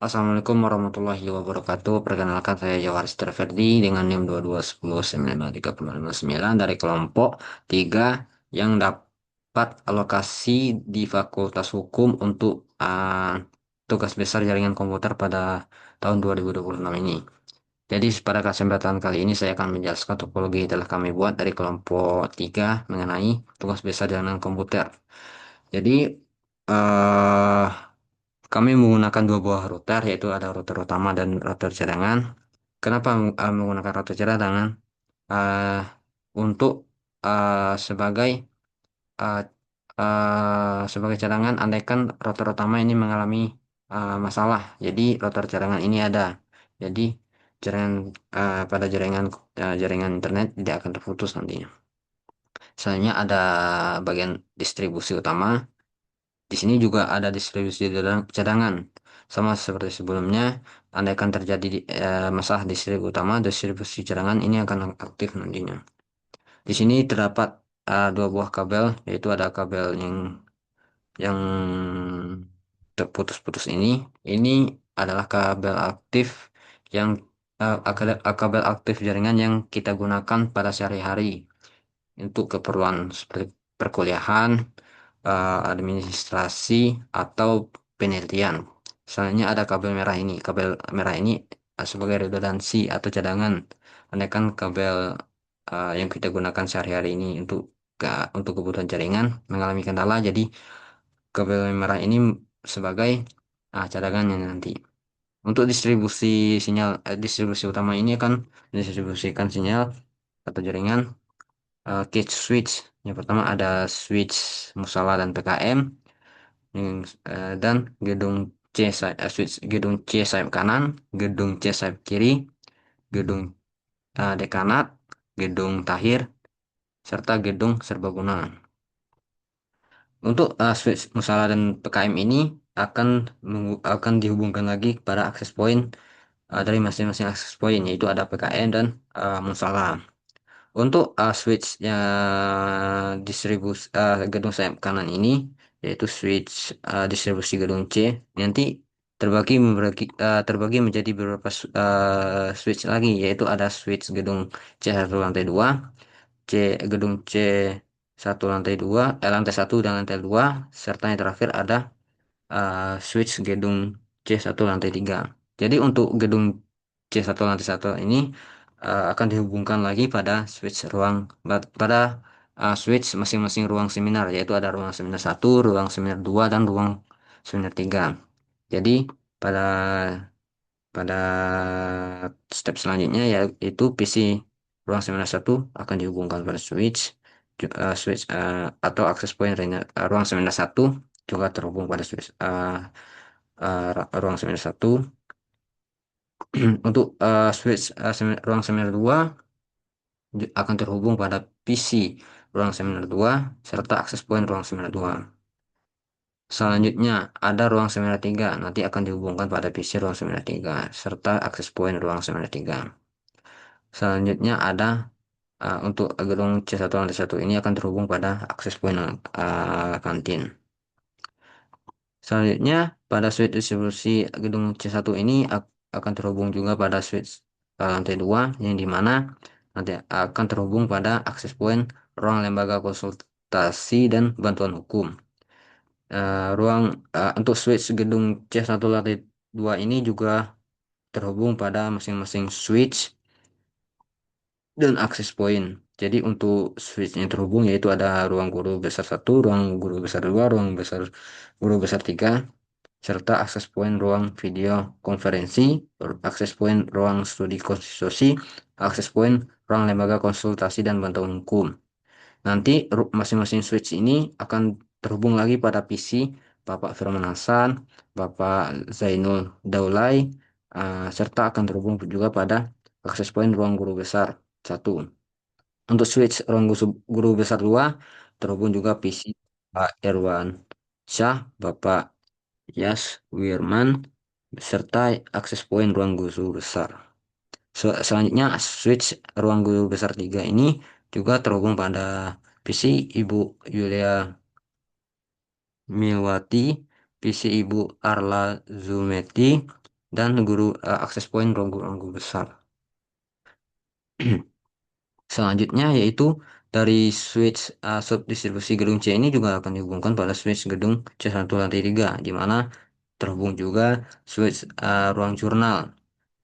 Assalamualaikum warahmatullahi wabarakatuh. Perkenalkan saya Jawaris Terferdi dengan NIM 2210953059 dari kelompok 3 yang dapat alokasi di Fakultas Hukum untuk tugas besar jaringan komputer pada tahun 2026 ini. Jadi pada kesempatan kali ini saya akan menjelaskan topologi yang telah kami buat dari kelompok 3 mengenai tugas besar jaringan komputer. Jadi eh kami menggunakan dua buah router, yaitu ada router utama dan router cadangan. Kenapa menggunakan router cadangan? Eh, untuk sebagai eh, sebagai cadangan, andaikan router utama ini mengalami masalah, jadi router cadangan ini ada. Jadi jaringan pada jaringan internet tidak akan terputus nantinya. Selanjutnya ada bagian distribusi utama. Di sini juga ada distribusi cadangan. Sama seperti sebelumnya, andaikan terjadi masalah distribusi utama, distribusi cadangan ini akan aktif nantinya. Di sini terdapat dua buah kabel, yaitu ada kabel yang terputus-putus ini. Ini adalah kabel aktif yang kabel aktif jaringan yang kita gunakan pada sehari-hari untuk keperluan seperti perkuliahan, administrasi, atau penelitian. Selanjutnya ada kabel merah ini. Kabel merah ini sebagai redundansi atau cadangan. Andaikan kabel yang kita gunakan sehari-hari ini untuk kebutuhan jaringan mengalami kendala, jadi kabel merah ini sebagai cadangannya nanti. Untuk distribusi utama ini akan mendistribusikan sinyal atau jaringan key switch. Yang pertama ada switch Musala dan PKM dan gedung switch gedung C sayap kanan, gedung C sayap kiri, gedung dekanat, gedung Tahir, serta gedung serbaguna. Untuk switch Musala dan PKM ini akan dihubungkan lagi kepada akses point dari masing-masing akses point, yaitu ada PKM dan Musala. Untuk switch gedung sayap kanan ini, yaitu switch distribusi gedung C, nanti terbagi menjadi beberapa switch lagi, yaitu ada switch gedung C1 lantai 2, gedung C1 lantai 2, lantai 1 dan lantai 2, serta yang terakhir ada switch gedung C1 lantai 3. Jadi untuk gedung C1 lantai 1 ini akan dihubungkan lagi pada pada switch masing-masing ruang seminar, yaitu ada ruang seminar 1, ruang seminar 2, dan ruang seminar 3. Jadi pada pada step selanjutnya yaitu PC ruang seminar 1 akan dihubungkan pada atau akses point ruang seminar 1 juga terhubung pada ruang seminar 1. Untuk ruang seminar 2 akan terhubung pada PC ruang seminar 2 serta akses point ruang seminar 2. Selanjutnya ada ruang seminar 3, nanti akan dihubungkan pada PC ruang seminar 3 serta akses point ruang seminar 3. Selanjutnya ada untuk gedung C1 lantai 1 ini akan terhubung pada akses point kantin. Selanjutnya, pada switch distribusi gedung C1 ini akan terhubung juga pada switch lantai 2, yang dimana nanti akan terhubung pada akses point ruang lembaga konsultasi dan bantuan hukum. Untuk switch gedung C1 lantai 2 ini juga terhubung pada masing-masing switch dan akses point. Jadi untuk switch yang terhubung yaitu ada ruang guru besar 1, ruang guru besar 2, ruang guru besar 3, serta akses point ruang video konferensi, akses point ruang studi konstitusi, akses point ruang lembaga konsultasi dan bantuan hukum. Nanti masing-masing switch ini akan terhubung lagi pada PC Bapak Firman Hasan, Bapak Zainul Daulay, serta akan terhubung juga pada akses point ruang guru besar 1. Untuk switch ruang guru besar 2 terhubung juga PC Pak Irwan Syah, Bapak Yas Wirman, serta akses point ruang guru besar. Selanjutnya, switch ruang guru besar 3 ini juga terhubung pada PC Ibu Yulia Milwati, PC Ibu Arla Zumeti, dan akses point ruang guru besar. Selanjutnya yaitu dari switch subdistribusi gedung C ini juga akan dihubungkan pada switch gedung C1 lantai 3, di mana terhubung juga switch ruang jurnal.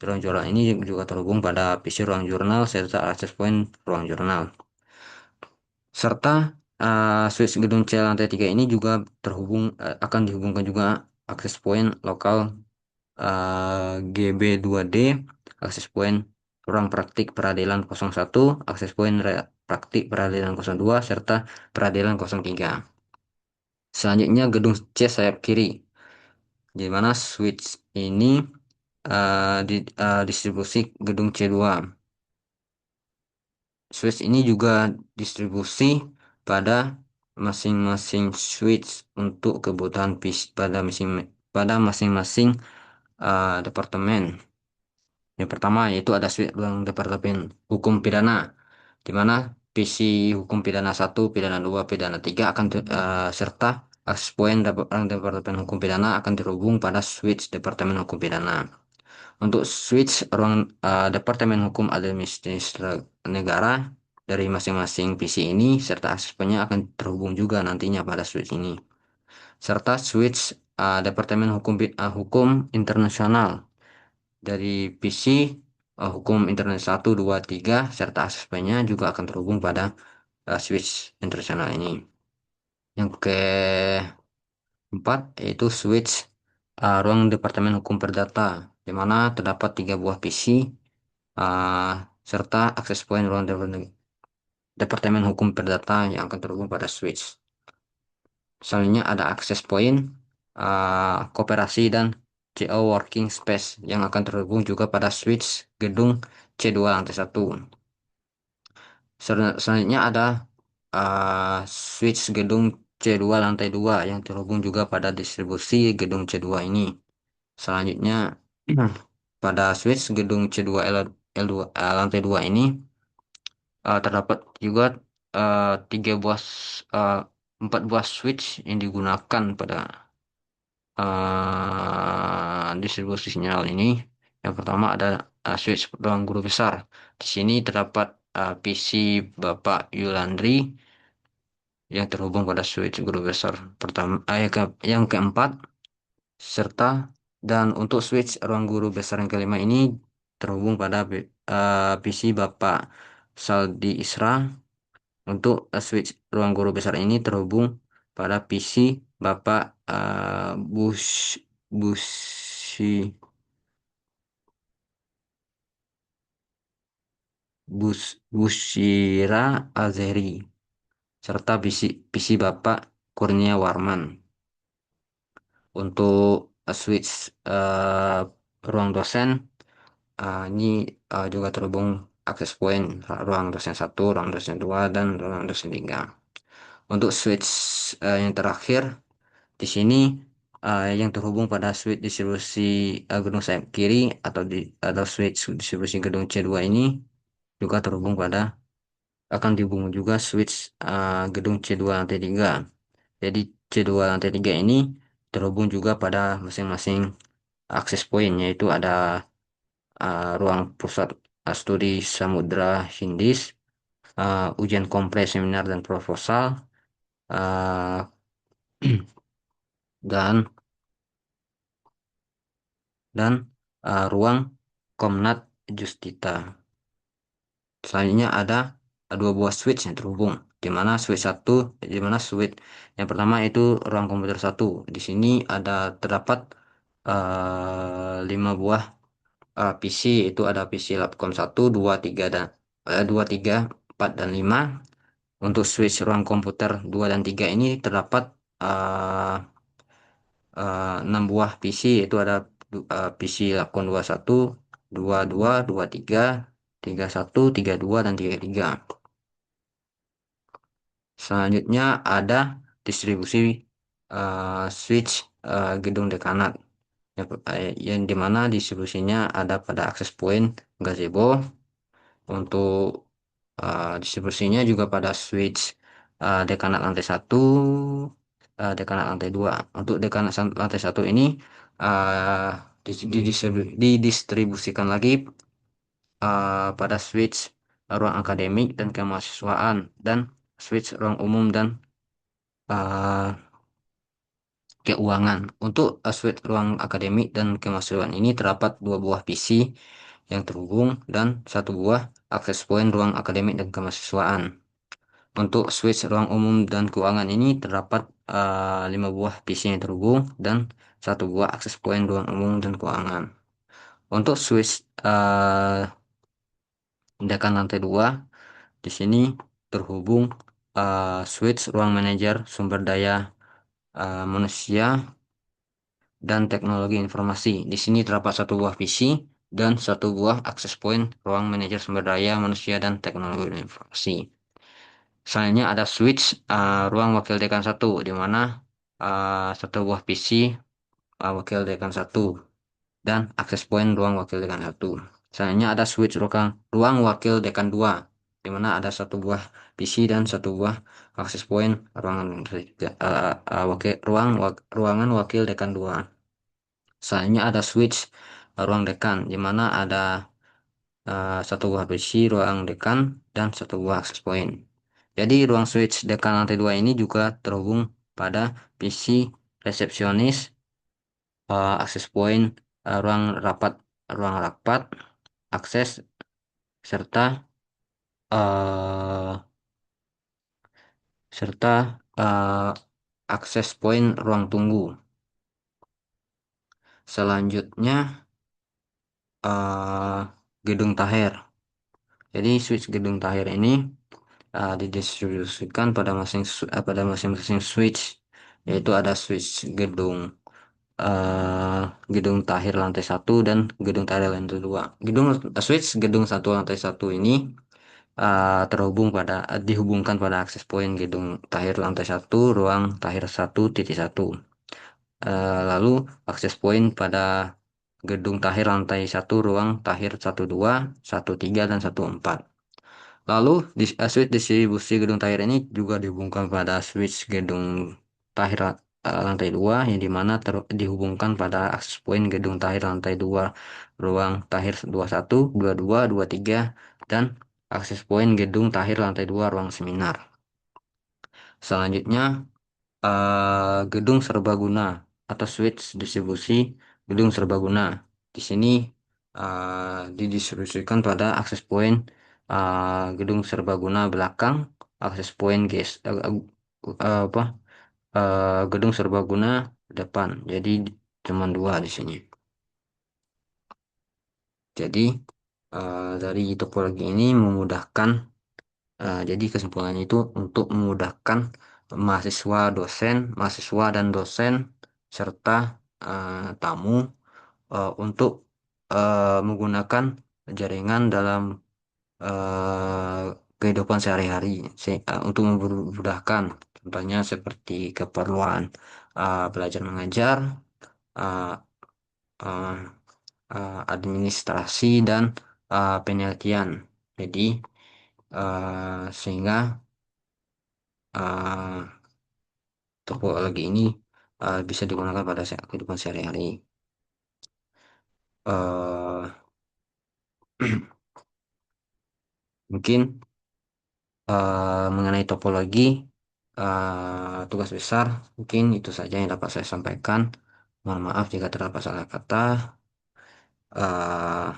Ruang jurnal ini juga terhubung pada PC ruang jurnal serta akses point ruang jurnal. Serta switch gedung C lantai 3 ini juga akan dihubungkan juga akses point lokal GB2D, akses point ruang praktik peradilan 01, akses point praktik peradilan 02, serta peradilan 03. Selanjutnya gedung C sayap kiri, di mana switch ini distribusi gedung C2. Switch ini juga distribusi pada masing-masing switch untuk kebutuhan pada masing-masing departemen. Yang pertama yaitu ada switch ruang departemen hukum pidana, di mana PC hukum pidana 1, pidana 2, pidana 3 serta akses point ruang departemen hukum pidana akan terhubung pada switch departemen hukum pidana. Untuk switch ruang departemen hukum administrasi negara dari masing-masing PC ini serta akses pointnya akan terhubung juga nantinya pada switch ini. Serta switch departemen hukum internasional dari PC hukum internet 1, 2, 3 serta akses nya juga akan terhubung pada switch internasional ini. Yang keempat yaitu switch ruang Departemen Hukum Perdata, di mana terdapat 3 buah PC uh, serta akses point ruang Departemen Hukum Perdata yang akan terhubung pada switch. Selanjutnya ada akses point koperasi dan CO Working Space yang akan terhubung juga pada switch gedung C2 lantai 1. Selanjutnya ada switch gedung C2 lantai 2 yang terhubung juga pada distribusi gedung C2 ini. Selanjutnya pada switch gedung C2 L2 lantai 2 ini terdapat juga uh, tiga buah uh, 4 buah switch yang digunakan pada distribusi sinyal ini. Yang pertama ada switch ruang guru besar. Di sini terdapat PC Bapak Yulandri yang terhubung pada switch guru besar pertama. Yang keempat serta dan untuk switch ruang guru besar yang kelima ini terhubung pada PC Bapak Saldi Isra. Untuk switch ruang guru besar ini terhubung pada PC Bapak Busi Bushira Azeri serta PC Bapak Kurnia Warman. Untuk switch ruang dosen ini juga terhubung akses point ruang dosen 1, ruang dosen 2, dan ruang dosen 3. Untuk switch yang terakhir di sini yang terhubung pada switch distribusi gedung sayap kiri atau switch distribusi gedung C2 ini juga terhubung pada akan dihubung juga switch gedung C2 lantai 3. Jadi C2 lantai 3 ini terhubung juga pada masing-masing akses point, yaitu ada ruang pusat studi Samudra Hindis, ujian kompleks seminar dan proposal, uh, dan dan ruang Komnat Justita. Selanjutnya ada 2 buah switch yang terhubung, di mana switch yang pertama itu ruang komputer 1. Di sini terdapat 5 buah PC, itu ada PC Labcom 1, 2, 3 dan 2, 3, 4 dan 5. Untuk switch ruang komputer 2 dan 3 ini terdapat 6 buah PC, yaitu ada PC Labcom 21, 22, 23, 31, 32 dan 33. Selanjutnya ada distribusi switch gedung dekanat yang dimana distribusinya ada pada akses point gazebo. Untuk distribusinya juga pada switch dekanat lantai 1, dekanat lantai 2. Untuk dekanat lantai 1 ini uh, didistribusikan lagi pada switch ruang akademik dan kemahasiswaan dan switch ruang umum dan eh, keuangan. Untuk suite ruang akademik dan kemahasiswaan ini terdapat dua buah PC yang terhubung dan satu buah akses point ruang akademik dan kemahasiswaan. Untuk switch ruang umum dan keuangan ini terdapat lima buah PC yang terhubung dan satu buah akses point ruang umum dan keuangan. Untuk switch dekan lantai dua, di sini terhubung switch ruang manajer sumber daya manusia dan teknologi informasi. Di sini terdapat satu buah PC dan satu buah access point ruang manajer sumber daya manusia dan teknologi informasi. Selanjutnya ada switch ruang wakil dekan satu, di mana satu buah PC wakil dekan satu dan access point ruang wakil dekan satu. Selanjutnya ada switch ruang wakil dekan dua, di mana ada satu buah PC dan satu buah access point ruangan ruangan wakil dekan dua. Selanjutnya ada switch ruang dekan, di mana ada satu buah PC ruang dekan dan satu buah access point. Jadi ruang switch dekan lantai dua ini juga terhubung pada PC resepsionis, access point, ruang rapat, akses serta eh, serta eh, akses point ruang tunggu. Selanjutnya eh, gedung Taher. Jadi switch gedung Taher ini didistribusikan pada masing-masing switch, yaitu ada switch eh, gedung Tahir lantai satu dan gedung Tahir lantai dua. Switch gedung satu lantai satu ini dihubungkan pada akses point gedung Tahir lantai satu, ruang Tahir 1.1. Lalu akses point pada gedung Tahir lantai satu, ruang Tahir 1.2, 1.3 dan 1.4. Lalu switch distribusi gedung Tahir ini juga dihubungkan pada switch gedung Tahir lantai 2, yang dimana dihubungkan pada akses point gedung Tahir lantai 2 ruang Tahir 21, 22, 23 dan akses point gedung Tahir lantai 2 ruang seminar. Selanjutnya gedung serbaguna atau switch distribusi gedung serbaguna. Di sini didistribusikan pada akses point gedung serbaguna belakang, akses point apa gedung serbaguna depan. Jadi cuma dua di sini. Jadi dari topologi ini memudahkan. Jadi kesimpulannya itu untuk memudahkan mahasiswa dan dosen serta tamu untuk menggunakan jaringan dalam eh, kehidupan sehari-hari untuk memudahkan, contohnya seperti keperluan belajar mengajar, eh, eh, administrasi dan penelitian. Jadi sehingga eh, topologi ini bisa digunakan pada kehidupan sehari-hari. Eh, Mungkin mengenai topologi tugas besar mungkin itu saja yang dapat saya sampaikan. Mohon maaf jika terdapat salah kata. Eh,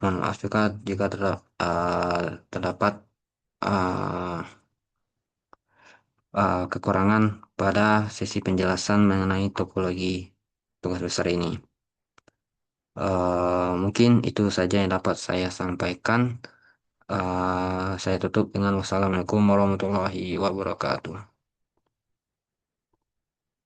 Mohon maaf juga jika terdapat eh, kekurangan pada sesi penjelasan mengenai topologi tugas besar ini. Mungkin itu saja yang dapat saya sampaikan. Saya tutup dengan wassalamualaikum warahmatullahi wabarakatuh.